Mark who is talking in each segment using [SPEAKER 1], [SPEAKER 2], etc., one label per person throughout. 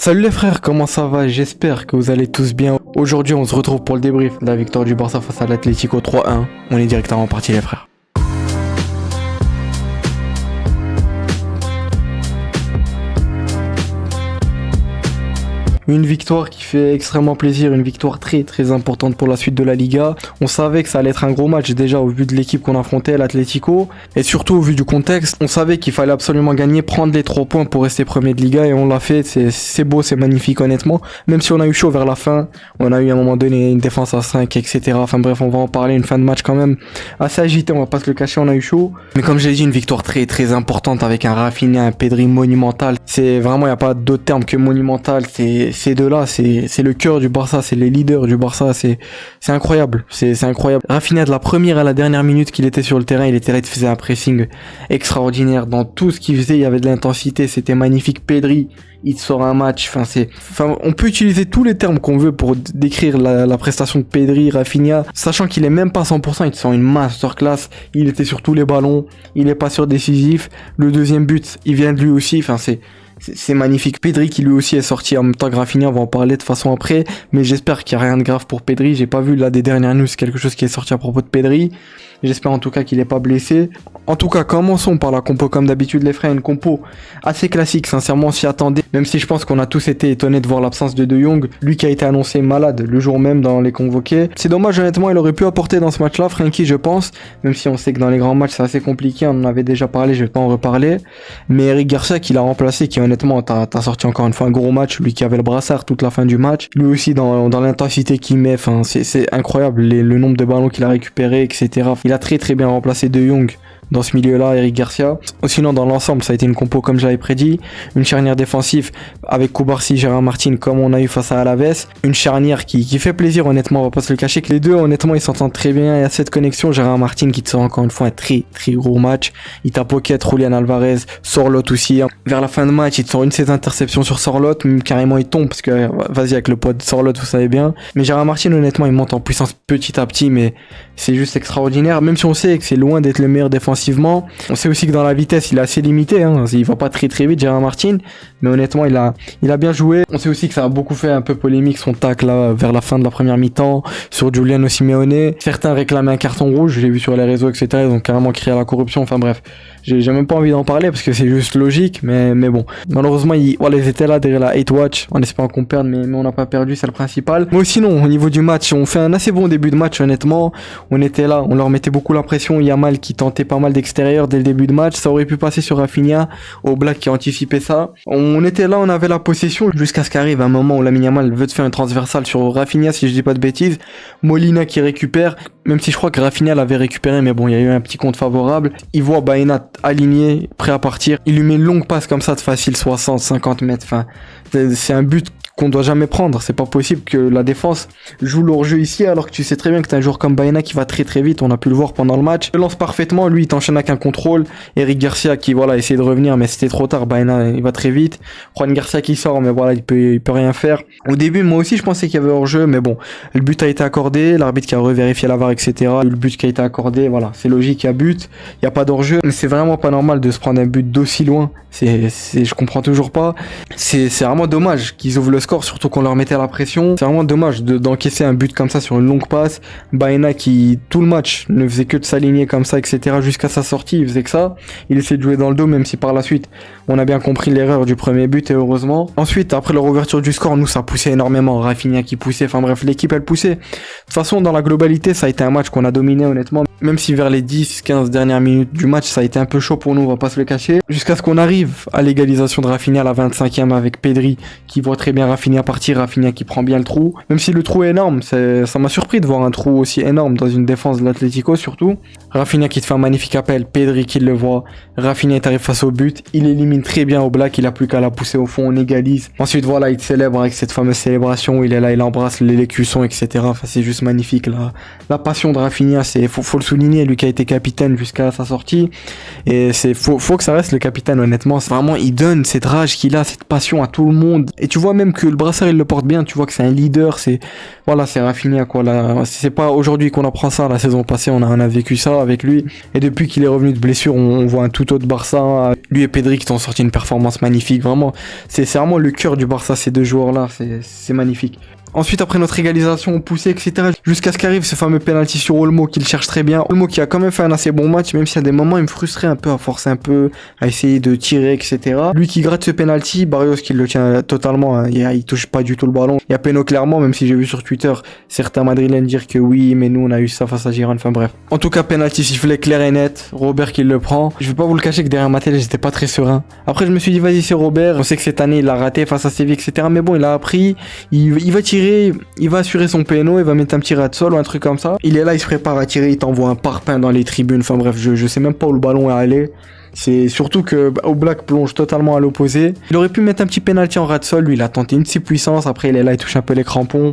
[SPEAKER 1] Salut les frères, comment ça va? J'espère que vous allez tous bien. Aujourd'hui, on se retrouve pour le débrief de la victoire du Barça face à l'Atlético 3-1. On est directement parti les frères. Une victoire qui fait extrêmement plaisir, une victoire très importante pour la suite de la Liga. On savait que ça allait être un gros match déjà au vu de l'équipe qu'on affrontait, l'Atlético, et surtout au vu du contexte. On savait qu'il fallait absolument gagner, prendre les 3 points pour rester premier de Liga, et on l'a fait. C'est beau, c'est magnifique honnêtement. Même si on a eu chaud vers la fin, on a eu à un moment donné une défense à 5, etc. Enfin bref, on va en parler, une fin de match quand même assez agitée, on va pas se le cacher, on a eu chaud. Mais comme j'ai dit, une victoire très importante avec un Rafinha, un Pedri monumental. C'est vraiment, il n'y a pas d'autre terme que monumental. Ces deux-là, c'est le cœur du Barça, c'est les leaders du Barça, c'est incroyable, c'est incroyable. Rafinha, de la première à la dernière minute qu'il était sur le terrain, il était là, il faisait un pressing extraordinaire. Dans tout ce qu'il faisait, il y avait de l'intensité, c'était magnifique. Pedri, il te sort un match, on peut utiliser tous les termes qu'on veut pour décrire la prestation de Pedri, Rafinha, sachant qu'il est même pas 100%, il te sort une masterclass, il était sur tous les ballons, il est pas sur décisif. Le deuxième but, il vient de lui aussi, c'est magnifique. Pedri qui lui aussi est sorti en même temps que Rafinha, on va en parler de façon après, mais j'espère qu'il n'y a rien de grave pour Pedri. J'ai pas vu là des dernières news quelque chose qui est sorti à propos de Pedri. J'espère en tout cas qu'il n'est pas blessé. En tout cas, commençons par la compo comme d'habitude les frères, une compo assez classique, sincèrement on s'y attendait, même si je pense qu'on a tous été étonnés de voir l'absence de De Jong, lui qui a été annoncé malade le jour même dans les convoqués. C'est dommage honnêtement, il aurait pu apporter dans ce match-là, Frenkie je pense, même si on sait que dans les grands matchs c'est assez compliqué, on en avait déjà parlé, je vais pas en reparler. Mais Eric Garcia qui l'a remplacé, qui honnêtement t'as sorti encore une fois un gros match, lui qui avait le brassard toute la fin du match, lui aussi dans l'intensité qu'il met, c'est incroyable le nombre de ballons qu'il a récupéré, etc. Il a très bien remplacé De Jong dans ce milieu-là, Eric Garcia. Sinon, dans l'ensemble, ça a été une compo comme j'avais prédit. Une charnière défensive avec Cubarsí, Gérard Martin, comme on a eu face à Alaves. Une charnière qui fait plaisir, honnêtement, on va pas se le cacher. Que les deux, honnêtement, ils s'entendent très bien. Il y a cette connexion. Gérard Martin qui te sort encore une fois un très gros match. Il t'a pocket, Julián Alvarez, Sorloth aussi. Vers la fin de match, il te sort une de ses interceptions sur Sorloth. Même carrément, il tombe parce que, vas-y, avec le poids de Sorloth, vous savez bien. Mais Gérard Martin, honnêtement, il monte en puissance petit à petit, mais c'est juste extraordinaire. Même si on sait que c'est loin d'être le meilleur défensivement, on sait aussi que dans la vitesse il est assez limité, il va pas très vite Gérard Martin, mais honnêtement il a bien joué. On sait aussi que ça a beaucoup fait un peu polémique son tacle là vers la fin de la première mi-temps sur Giuliano Simeone. Certains réclamaient un carton rouge, j'ai vu sur les réseaux etc, ils ont carrément crié à la corruption, enfin bref, j'ai même pas envie d'en parler parce que c'est juste logique, mais bon, malheureusement ils étaient là derrière la hate watch en espérant qu'on perde, mais on n'a pas perdu, c'est le principal. Mais sinon au niveau du match, on fait un assez bon début de match honnêtement, on était là, on leur mettait beaucoup la pression, Yamal qui tentait pas mal d'extérieur dès le début de match, ça aurait pu passer sur Rafinha, au Black qui a anticipé ça. On était là, on avait la possession jusqu'à ce qu'arrive un moment où Lamine Yamal veut te faire une transversale sur Rafinha si je dis pas de bêtises, Molina qui récupère, même si je crois que Rafinha l'avait récupéré, mais bon il y a eu un petit compte favorable, il voit Baena aligné, prêt à partir, il lui met une longue passe comme ça de facile 60-50 mètres, c'est un but qu'on doit jamais prendre. C'est pas possible que la défense joue leur jeu ici alors que tu sais très bien que t'as un joueur comme Baena qui va très vite, on a pu le voir pendant le match. Il lance parfaitement, lui il t'enchaîne avec un contrôle. Eric Garcia qui essaie de revenir mais c'était trop tard, Baena il va très vite. Juan Garcia qui sort mais il peut rien faire. Au début moi aussi je pensais qu'il y avait hors-jeu mais bon, le but a été accordé, l'arbitre qui a revérifié la VAR etc. Le but qui a été accordé, c'est logique, il y a but, il y a pas d'hors-jeu, mais c'est vraiment pas normal de se prendre un but d'aussi loin. Je comprends toujours pas. C'est vraiment dommage qu'ils ouvrent le score, surtout qu'on leur mettait la pression. C'est vraiment dommage d'encaisser un but comme ça sur une longue passe. Baena qui tout le match ne faisait que de s'aligner comme ça etc. Jusqu'à sa sortie il faisait que ça, il essayait de jouer dans le dos même si par la suite on a bien compris l'erreur du premier but et heureusement. Ensuite après leur ouverture du score, nous ça poussait énormément, Rafinha qui poussait, enfin bref l'équipe elle poussait. De toute façon dans la globalité ça a été un match qu'on a dominé honnêtement, même si vers les 10-15 dernières minutes du match ça a été un peu chaud pour nous, on va pas se le cacher, jusqu'à ce qu'on arrive à l'égalisation de Rafinha à la 25e avec Pedri qui voit très bien Rafinha partir, Rafinha qui prend bien le trou, même si le trou est énorme, ça m'a surpris de voir un trou aussi énorme dans une défense de l'Atlético surtout. Rafinha qui te fait un magnifique appel, Pedri qui le voit, Rafinha est arrivé face au but, il élimine très bien au Black, il a plus qu'à la pousser au fond, on égalise. Ensuite il célèbre avec cette fameuse célébration où il est là, il embrasse l'élecusson etc. C'est juste magnifique la passion de Rafinha, faut le souligner, lui qui a été capitaine jusqu'à sa sortie, et faut que ça reste le capitaine honnêtement, c'est vraiment, il donne cette rage qu'il a, cette passion à tout le monde, et tu vois même que le brassard il le porte bien, tu vois que c'est un leader, voilà, c'est Rafinha quoi. Là, c'est pas aujourd'hui qu'on apprend ça, la saison passée on a vécu ça avec lui. Et depuis qu'il est revenu de blessure, on voit un tout autre Barça. Lui et Pedri qui ont sorti une performance magnifique, vraiment. C'est vraiment le cœur du Barça, ces deux joueurs-là, c'est magnifique. Ensuite, après notre égalisation, on poussait, etc. Jusqu'à ce qu'arrive ce fameux penalty sur Olmo qu'il cherche très bien. Olmo qui a quand même fait un assez bon match, même si à des moments il me frustrait un peu, à forcer un peu, à essayer de tirer, etc. Lui qui gratte ce penalty, Barrios qui le tient totalement, hein. Il touche pas du tout le ballon. Il y a péno clairement, même si j'ai vu sur Twitter certains madrilènes dire que oui, mais nous on a eu ça face à Girona, enfin bref. En tout cas, penalty sifflé clair et net, Robert qui le prend. Je vais pas vous le cacher que derrière ma télé, j'étais pas très serein. Après, je me suis dit, vas-y, c'est Robert. On sait que cette année, il a raté face à Séville, etc. Mais bon, il a appris, il va tirer, il va assurer son péno, il va mettre un petit rat de sol ou un truc comme ça. Il est là, il se prépare à tirer, il t'envoie un parpaing dans les tribunes. Enfin bref, je sais même pas où le ballon est allé. C'est surtout que Oblak plonge totalement à l'opposé. Il aurait pu mettre un petit penalty en rat de sol, lui il a tenté une de ses puissances, après il est là, il touche un peu les crampons.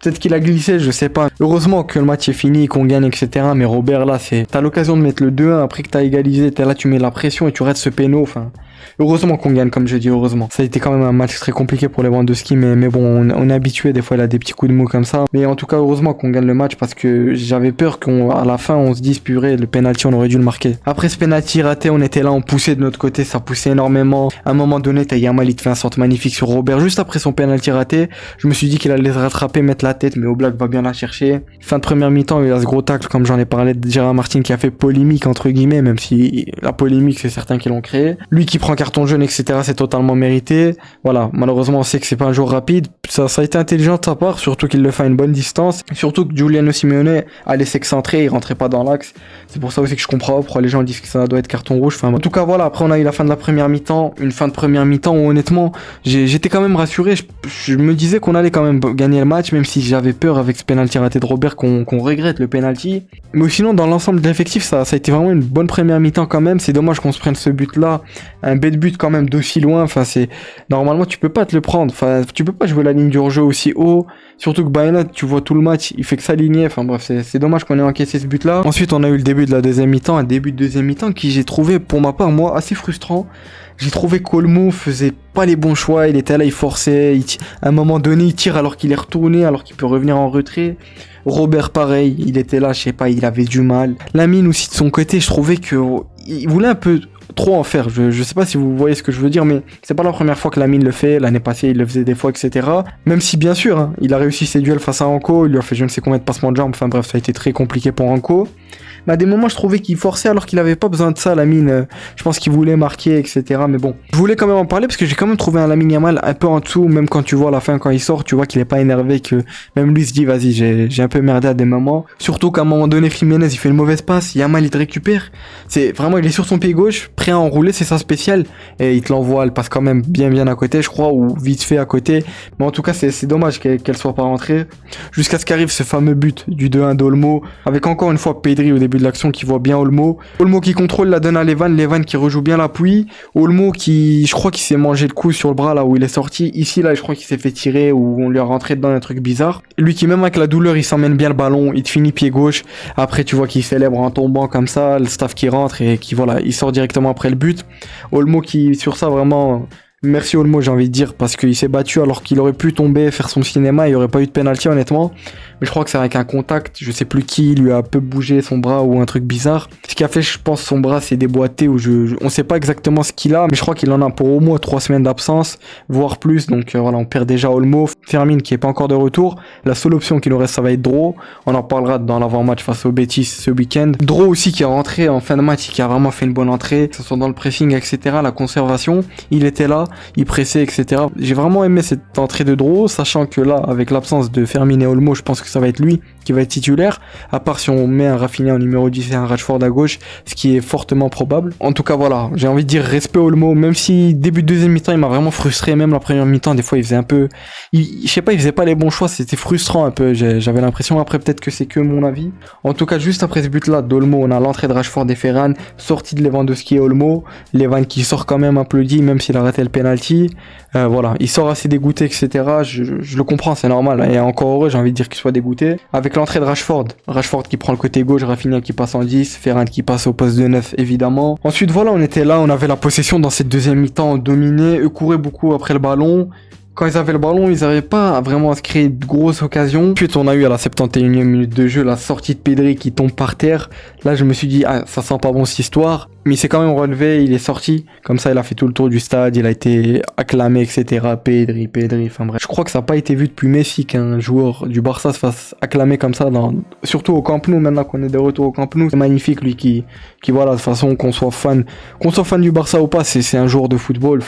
[SPEAKER 1] Peut-être qu'il a glissé, je sais pas. Heureusement que le match est fini, qu'on gagne, etc. Mais Robert là, t'as l'occasion de mettre le 2-1 après que t'as égalisé, t'es là, tu mets la pression et tu rates ce péno, enfin... Heureusement qu'on gagne, comme je dis, heureusement. Ça a été quand même un match très compliqué pour Lewandowski, mais bon, on est habitué, des fois il a des petits coups de mou comme ça. Mais en tout cas, heureusement qu'on gagne le match parce que j'avais peur qu'à la fin, on se dise, purée, le penalty, on aurait dû le marquer. Après ce penalty raté, on était là, on poussait de notre côté, ça poussait énormément. À un moment donné, t'as Yamal, il te fait un centre magnifique sur Robert. Juste après son penalty raté, je me suis dit qu'il allait se rattraper, mettre la tête, mais Oblak va bien la chercher. Fin de première mi-temps, il y a ce gros tacle, comme j'en ai parlé, de Gérard Martin qui a fait polémique, entre guillemets, même si la polémique, c'est certains qui l'ont créé. Lui qui prend carton jaune, etc., c'est totalement mérité. Voilà, malheureusement on sait que c'est pas un jour rapide. Ça a été intelligent de sa part, surtout qu'il le fait à une bonne distance. Surtout que Giuliano Simeone allait s'excentrer, il rentrait pas dans l'axe. C'est pour ça aussi que je comprends pourquoi les gens disent que ça doit être carton rouge. Enfin, en tout cas voilà, après on a eu la fin de la première mi-temps, une fin de première mi-temps où honnêtement j'étais quand même rassuré. Je me disais qu'on allait quand même gagner le match, même si j'avais peur avec ce penalty raté de Robert qu'on regrette le penalty. Mais sinon dans l'ensemble de l'effectif ça a été vraiment une bonne première mi-temps quand même. C'est dommage qu'on se prenne ce but là, un bête but quand même d'aussi loin. Enfin normalement tu peux pas te le prendre. Enfin tu peux pas jouer la ligne du hors-jeu aussi haut. Surtout que Baena, tu vois tout le match, il fait que s'aligner. Enfin bref, c'est dommage qu'on ait encaissé ce but là. Ensuite on a eu le début de la deuxième mi-temps, un début de deuxième mi-temps qui j'ai trouvé pour ma part moi assez frustrant. J'ai trouvé qu'Olmo faisait pas les bons choix, il était là, il forçait, à un moment donné il tire alors qu'il est retourné, alors qu'il peut revenir en retrait. Robert pareil, il était là, je sais pas, il avait du mal. Lamine aussi de son côté, je trouvais que il voulait un peu trop en faire. Je sais pas si vous voyez ce que je veux dire, mais c'est pas la première fois que Lamine le fait. L'année passée, il le faisait des fois, etc. Même si, bien sûr, hein, il a réussi ses duels face à Ranko, il lui a fait je ne sais combien de passements de jambes. Enfin bref, ça a été très compliqué pour Ranko. Mais à des moments, je trouvais qu'il forçait alors qu'il avait pas besoin de ça, Lamine. Je pense qu'il voulait marquer, etc. Mais bon, je voulais quand même en parler parce que j'ai quand même trouvé un Lamine Yamal un peu en dessous. Même quand tu vois à la fin, quand il sort, tu vois qu'il est pas énervé, que même lui se dit, vas-y, j'ai un peu merdé à des moments. Surtout qu'à un moment donné, Jiménez, il fait une mauvaise passe, Yamal, il te récupère. C'est vraiment, il est sur son pied gauche, prêt à enrouler, c'est sa spéciale. Et il te l'envoie, elle passe quand même bien à côté, je crois, ou vite fait à côté. Mais en tout cas, c'est dommage qu'elle soit pas rentrée. Jusqu'à ce qu'arrive ce fameux but du 2-1 d'Olmo, avec encore une fois Pedri au début de l'action qui voit bien Olmo. Olmo qui contrôle, la donne à Levan qui rejoue bien l'appui. Olmo qui, je crois qu'il s'est mangé le coup sur le bras là où il est sorti. Ici là, je crois qu'il s'est fait tirer ou on lui a rentré dedans un truc bizarre. Lui qui même avec la douleur, il s'emmène bien le ballon, il te finit pied gauche. Après tu vois qu'il célèbre en tombant comme ça, le staff qui rentre et qui voilà, il sort directement après le but. Olmo qui sur ça vraiment... Merci Olmo, j'ai envie de dire, parce qu'il s'est battu alors qu'il aurait pu tomber, faire son cinéma, il n'y aurait pas eu de penalty honnêtement. Mais je crois que c'est avec un contact, je sais plus qui, lui a un peu bougé son bras ou un truc bizarre. Ce qui a fait, je pense, son bras s'est déboîté ou on sait pas exactement ce qu'il a, mais je crois qu'il en a pour au moins 3 semaines d'absence, voire plus. Donc voilà, on perd déjà Olmo. Fermin qui est pas encore de retour. La seule option qui nous reste, ça va être Dro. On en parlera dans l'avant-match face au Betis ce week-end. Dro aussi qui est rentré en fin de match et qui a vraiment fait une bonne entrée, que ce soit dans le pressing, etc. La conservation, il était là, il pressait, etc. J'ai vraiment aimé cette entrée de Dro, sachant que là, avec l'absence de Fermin et Olmo, je pense que ça va être lui qui va être titulaire, à part si on met un Rafinha en numéro 10 et un Rashford à gauche, ce qui est fortement probable. En tout cas voilà, j'ai envie de dire respect Olmo, même si début de deuxième mi-temps il m'a vraiment frustré, même la première mi-temps des fois il faisait un peu, je sais pas, il faisait pas les bons choix, c'était frustrant un peu, j'avais l'impression, après peut-être que c'est que mon avis. En tout cas juste après ce but là d'Olmo, on a l'entrée de Rashford et Ferran, sortie de Lewandowski et Olmo, Levan qui sort quand même applaudi même s'il a raté le penalty. Voilà, il sort assez dégoûté, etc. Je le comprends, c'est normal. Et encore heureux, j'ai envie de dire qu'il soit dégoûté. Avec l'entrée de Rashford qui prend le côté gauche, Rafinha qui passe en 10, Ferran qui passe au poste de 9, évidemment. Ensuite, voilà, on était là, on avait la possession dans cette deuxième mi-temps, on dominait, eux couraient beaucoup après le ballon. Quand ils avaient le ballon, ils n'arrivaient pas vraiment à se créer de grosses occasions. Ensuite, on a eu à la 71e minute de jeu la sortie de Pedri qui tombe par terre. Là, je me suis dit, ah, ça sent pas bon cette histoire. Mais il s'est quand même relevé, il est sorti. Comme ça, il a fait tout le tour du stade, il a été acclamé, etc. Pedri, enfin bref. Je crois que ça n'a pas été vu depuis Messi qu'un joueur du Barça se fasse acclamer comme ça, surtout au Camp Nou, maintenant qu'on est de retour au Camp Nou. C'est magnifique, lui qui voilà, de toute façon, qu'on soit fan du Barça ou pas, c'est un joueur de football.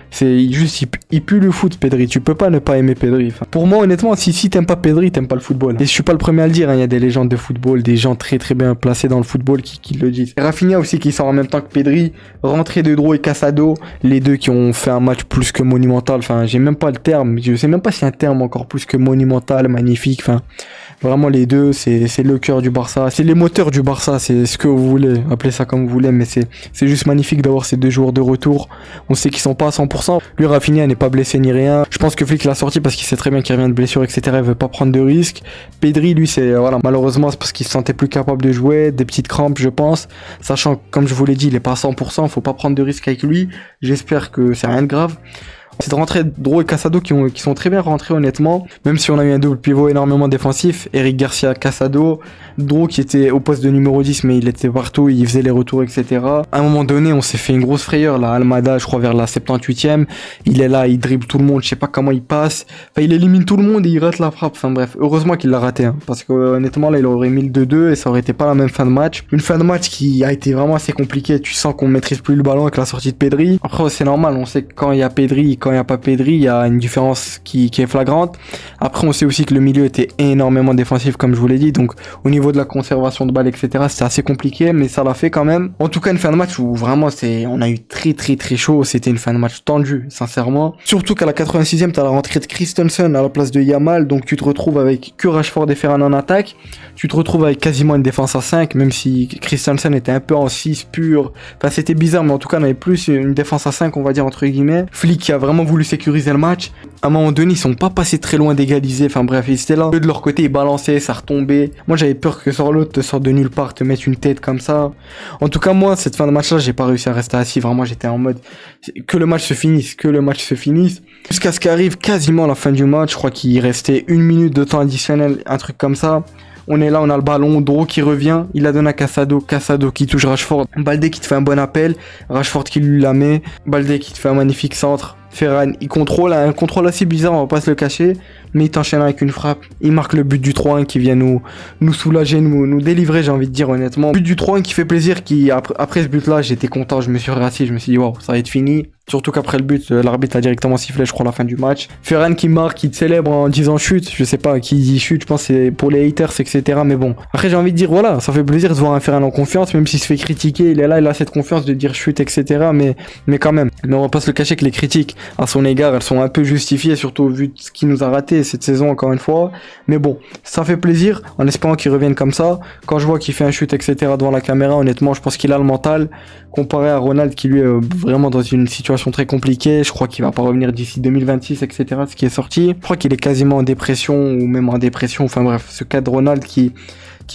[SPEAKER 1] C'est juste, il pue le foot, Pedri. Tu peux pas ne pas aimer Pedri. Enfin, pour moi, honnêtement, si t'aimes pas Pedri, t'aimes pas le football. Et je suis pas le premier à le dire, hein. Il y a des légendes de football, des gens très très bien placés dans le football qui le disent. Et Rafinha aussi qui sort en même temps que Pedri. Rentrée de Dro et Casado, les deux qui ont fait un match plus que monumental. Enfin, j'ai même pas le terme. Je sais même pas si un terme encore plus que monumental, magnifique. Enfin, vraiment les deux, c'est le cœur du Barça. C'est les moteurs du Barça. C'est ce que vous voulez. Appelez ça comme vous voulez, mais c'est juste magnifique d'avoir ces deux joueurs de retour. On sait qu'ils sont pas à 100%. Lui, Rafinha n'est pas blessé ni rien. Je pense que Flick l'a sorti parce qu'il sait très bien qu'il revient de blessure, etc. Il veut pas prendre de risques. Pedri, lui, voilà, malheureusement, c'est parce qu'il se sentait plus capable de jouer, des petites crampes, je pense. Sachant, comme je vous l'ai dit, il est pas à 100%, faut pas prendre de risques avec lui. J'espère que c'est rien de grave. C'est de rentrer Dro et Casado qui sont très bien rentrés honnêtement, même si on a eu un double pivot énormément défensif, Eric Garcia, Casado, Dro qui était au poste de numéro 10 mais il était partout, il faisait les retours, etc. À un moment donné on s'est fait une grosse frayeur là, Almada je crois vers la 78e, il est là, il dribble tout le monde, je sais pas comment il passe, enfin il élimine tout le monde et il rate la frappe, enfin bref, heureusement qu'il l'a raté, hein, parce que honnêtement là il aurait mis le 2-2 et ça aurait été pas la même fin de match, une fin de match qui a été vraiment assez compliquée, tu sens qu'on maîtrise plus le ballon avec la sortie de Pedri, après c'est normal, on sait que quand il y a Pedri, quand il n'y a pas Pedri, il y a une différence qui est flagrante. Après, on sait aussi que le milieu était énormément défensif, comme je vous l'ai dit. Donc, au niveau de la conservation de balles, etc., c'était assez compliqué, mais ça l'a fait quand même. En tout cas, une fin de match où vraiment, on a eu très, très, très chaud. C'était une fin de match tendue, sincèrement. Surtout qu'à la 86e, t'as la rentrée de Christensen à la place de Yamal. Donc, tu te retrouves avec que Rashford et Ferran en attaque. Tu te retrouves avec quasiment une défense à 5, même si Christensen était un peu en 6 pur. Enfin, c'était bizarre, mais en tout cas, on avait plus une défense à 5, on va dire, entre guillemets. Flick qui a vraiment voulu sécuriser le match. À un moment donné, ils sont pas passés très loin d'égaliser. Enfin bref, ils étaient là. Eux, de leur côté, ils balançaient, ça retombait. Moi, j'avais peur que sur l'autre te sorte de nulle part, te mette une tête comme ça. En tout cas, moi, cette fin de match-là, j'ai pas réussi à rester assis. Vraiment, j'étais en mode que le match se finisse, Jusqu'à ce qu'arrive quasiment la fin du match. Je crois qu'il restait 1 minute de temps additionnel, un truc comme ça. On est là, on a le ballon, Dro qui revient, il la donne à Casado qui touche Rashford, Baldé qui te fait un bon appel, Rashford qui lui la met, Baldé qui te fait un magnifique centre, Ferran, il contrôle, un contrôle assez bizarre, on va pas se le cacher, mais il t'enchaîne avec une frappe, il marque le but du 3-1 qui vient nous soulager, nous délivrer, j'ai envie de dire honnêtement. But du 3-1 qui fait plaisir, après ce but là, j'étais content, je me suis rassis, je me suis dit waouh, ça va être fini. Surtout qu'après le but, l'arbitre a directement sifflé, je crois, la fin du match. Ferran qui marque, qui célèbre en disant chute. Je sais pas qui dit chute, je pense que c'est pour les haters, etc. Mais bon. Après, j'ai envie de dire, voilà, ça fait plaisir de voir un Ferran en confiance, même s'il se fait critiquer, il est là, il a cette confiance de dire chute, etc. Mais quand même. Mais on va pas se le cacher que les critiques à son égard, elles sont un peu justifiées, surtout au vu de ce qu'il nous a raté cette saison, encore une fois. Mais bon, ça fait plaisir, en espérant qu'il revienne comme ça. Quand je vois qu'il fait un chute, etc. devant la caméra, honnêtement, je pense qu'il a le mental, comparé à Ronald qui lui est vraiment dans une situation très compliquée. Je crois qu'il va pas revenir d'ici 2026, etc. Ce qui est sorti. Je crois qu'il est quasiment en dépression ou même en dépression. Enfin bref, ce cas de Ronald qui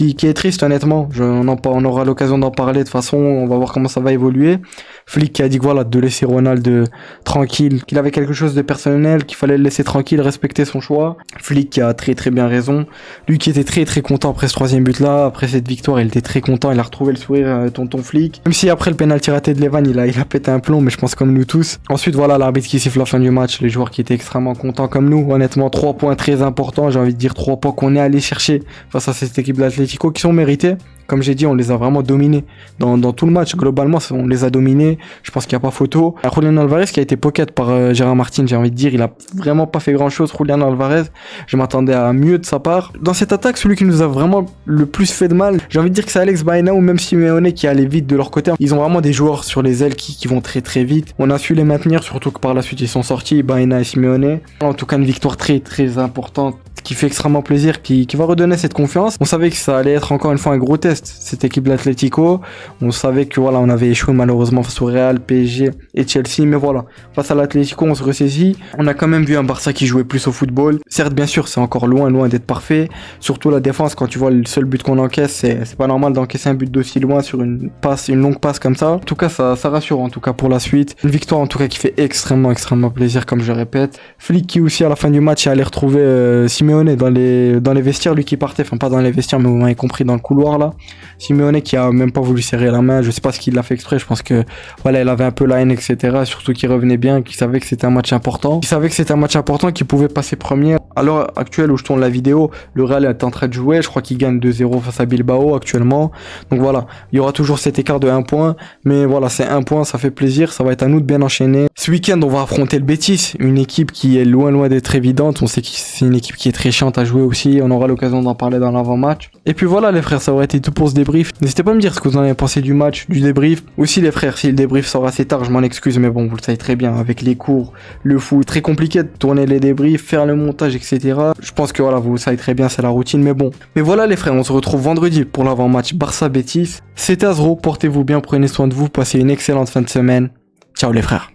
[SPEAKER 1] est triste honnêtement. On aura l'occasion d'en parler de toute façon. On va voir comment ça va évoluer. Flick qui a dit que voilà, de laisser Ronald tranquille, qu'il avait quelque chose de personnel, qu'il fallait le laisser tranquille, respecter son choix. Flick qui a très très bien raison. Lui qui était très très content après ce 3e but là, après cette victoire, il était très content, il a retrouvé le sourire, tonton Flick. Même si après le penalty raté de Levan, il a pété un plomb, mais je pense comme nous tous. Ensuite voilà, l'arbitre qui siffle la fin du match, les joueurs qui étaient extrêmement contents comme nous. Honnêtement, 3 points très importants, j'ai envie de dire 3 points qu'on est allé chercher face à cette équipe de l'Atlético qui sont mérités. Comme j'ai dit, on les a vraiment dominés dans tout le match. Globalement, on les a dominés. Je pense qu'il n'y a pas photo. Julián Alvarez qui a été pocket par Gérard Martin, j'ai envie de dire. Il a vraiment pas fait grand chose, Julián Alvarez. Je m'attendais à mieux de sa part. Dans cette attaque, celui qui nous a vraiment le plus fait de mal, j'ai envie de dire que c'est Alex Baena ou même Simeone qui allait vite de leur côté. Ils ont vraiment des joueurs sur les ailes qui vont très très vite. On a su les maintenir, surtout que par la suite ils sont sortis, Baena et Simeone. En tout cas, une victoire très très importante qui fait extrêmement plaisir, qui va redonner cette confiance. On savait que ça allait être encore une fois un gros test, cette équipe de l'Atlético. On savait que voilà, on avait échoué malheureusement face au Real, PSG et Chelsea, mais voilà, face à l'Atlético, on se ressaisit. On a quand même vu un Barça qui jouait plus au football. Certes, bien sûr, c'est encore loin d'être parfait. Surtout la défense, quand tu vois le seul but qu'on encaisse, c'est pas normal d'encaisser un but d'aussi loin sur une longue passe comme ça. En tout cas, ça rassure en tout cas pour la suite. Une victoire en tout cas qui fait extrêmement plaisir, comme je répète. Flick qui aussi à la fin du match est allé retrouver Simeone dans les vestiaires, lui qui partait, enfin pas dans les vestiaires, mais vous m'avez compris, dans le couloir là. Simeone qui a même pas voulu serrer la main, je sais pas ce qu'il a fait exprès, je pense que voilà, il avait un peu la haine, etc. Surtout qu'il revenait bien, qu'il savait que c'était un match important. Il savait que c'était un match important, qu'il pouvait passer premier. À l'heure actuelle où je tourne la vidéo, le Real est en train de jouer, je crois qu'il gagne 2-0 face à Bilbao actuellement. Donc voilà, il y aura toujours cet écart de 1 point, mais voilà, c'est 1 point, ça fait plaisir, ça va être à nous de bien enchaîner. Ce week-end, on va affronter le Betis, une équipe qui est loin d'être évidente. On sait que c'est une équipe qui est très chiante à jouer aussi, on aura l'occasion d'en parler dans l'avant-match. Et puis voilà les frères, ça aurait été tout pour ce débrief. N'hésitez pas à me dire ce que vous en avez pensé du match, du débrief. Aussi les frères, si le débrief sort assez tard, je m'en excuse, mais bon, vous le savez très bien, avec les cours, le foot, très compliqué de tourner les débriefs, faire le montage, etc. Je pense que voilà, vous le savez très bien, c'est la routine, mais bon. Mais voilà les frères, on se retrouve vendredi pour l'avant-match Barça-Betis. C'était Azro, portez-vous bien, prenez soin de vous, passez une excellente fin de semaine. Ciao les frères.